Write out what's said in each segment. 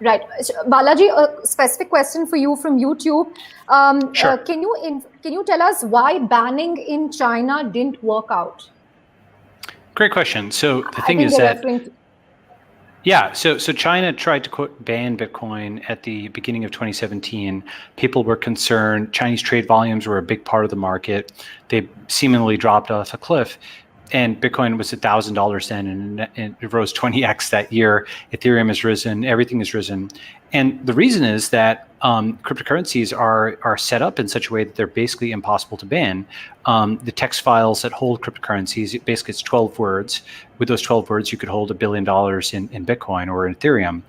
Right. Balaji, a specific question for you from YouTube. Sure. Can you tell us why banning in China didn't work out? Great question. So the thing think is they're that, yeah, so China tried to quote ban Bitcoin at the beginning of 2017. People were concerned. Chinese trade volumes were a big part of the market. They seemingly dropped off a cliff. And Bitcoin was $1,000 then, and it rose 20x that year. Ethereum has risen, everything has risen. And the reason is that cryptocurrencies are set up in such a way that they're basically impossible to ban. The text files that hold cryptocurrencies, basically it's 12 words. With those 12 words, you could hold $1 billion in Bitcoin or in Ethereum.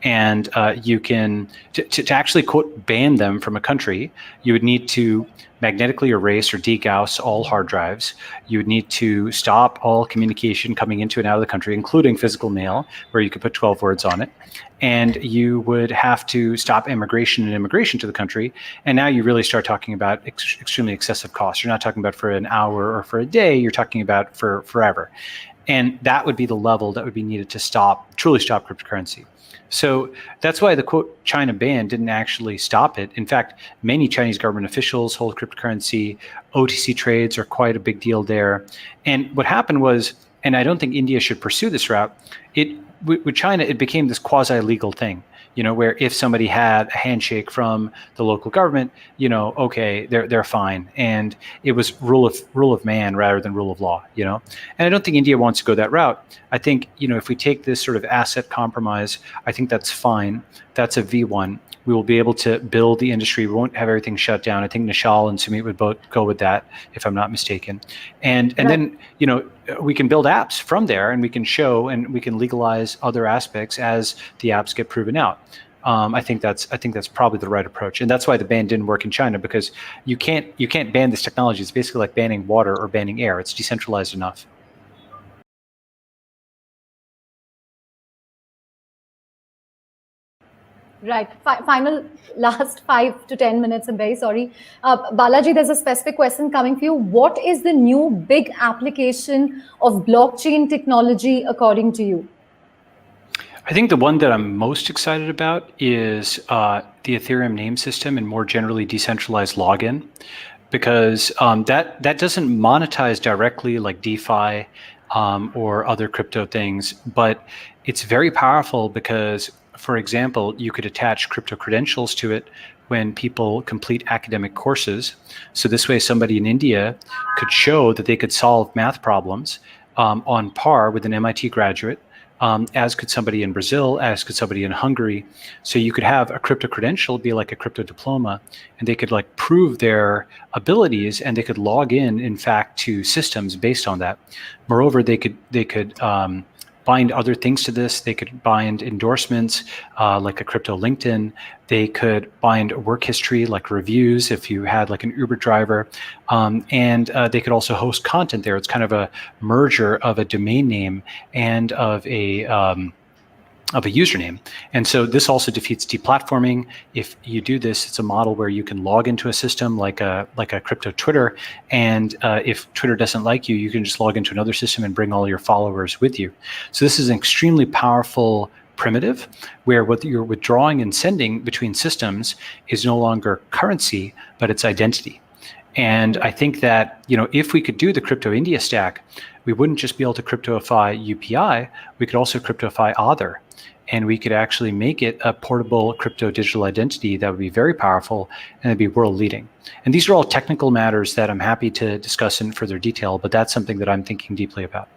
And you can, to actually quote ban them from a country, you would need to magnetically erase or degauss all hard drives. You would need to stop all communication coming into and out of the country, including physical mail, where you could put 12 words on it. And you would have to stop immigration to the country. And now you really start talking about extremely excessive costs. You're not talking about for an hour or for a day, you're talking about for forever. And that would be the level that would be needed to truly stop cryptocurrency. So that's why the quote China ban didn't actually stop it. In fact, many Chinese government officials hold cryptocurrency. OTC trades are quite a big deal there. And what happened was, and I don't think India should pursue this route, with China, it became this quasi-legal thing, where if somebody had a handshake from the local government, okay, they're fine. And it was rule of man rather than rule of law, And I don't think India wants to go that route. I think, if we take this sort of asset compromise, I think that's fine. That's a V1. We will be able to build the industry. We won't have everything shut down. I think Nishal and Sumit would both go with that, if I'm not mistaken. And then, we can build apps from there, and we can show and we can legalize other aspects as the apps get proven out. I think that's probably the right approach, and that's why the ban didn't work in China, because you can't ban this technology. It's basically like banning water or banning air. It's decentralized enough. Right. Final last 5 to 10 minutes. I'm very sorry. Balaji, there's a specific question coming for you. What is the new big application of blockchain technology according to you? I think the one that I'm most excited about is the Ethereum name system and more generally decentralized login, because that doesn't monetize directly like DeFi or other crypto things, but it's very powerful because, for example, you could attach crypto credentials to it when people complete academic courses. So this way, somebody in India could show that they could solve math problems on par with an MIT graduate, as could somebody in Brazil, as could somebody in Hungary. So you could have a crypto credential be like a crypto diploma, and they could like prove their abilities, and they could log in fact, to systems based on that. Moreover, they could bind other things to this. They could bind endorsements like a crypto LinkedIn. They could bind work history like reviews if you had like an Uber driver. And they could also host content there. It's kind of a merger of a domain name and of a username. And so this also defeats deplatforming. If you do this, it's a model where you can log into a system like a crypto Twitter. And if Twitter doesn't like you, you can just log into another system and bring all your followers with you. So this is an extremely powerful primitive where what you're withdrawing and sending between systems is no longer currency, but it's identity. And I think that, if we could do the crypto India stack, we wouldn't just be able to cryptoify UPI, we could also cryptoify Aadhaar. And we could actually make it a portable crypto digital identity that would be very powerful and it'd be world leading. And these are all technical matters that I'm happy to discuss in further detail, but that's something that I'm thinking deeply about.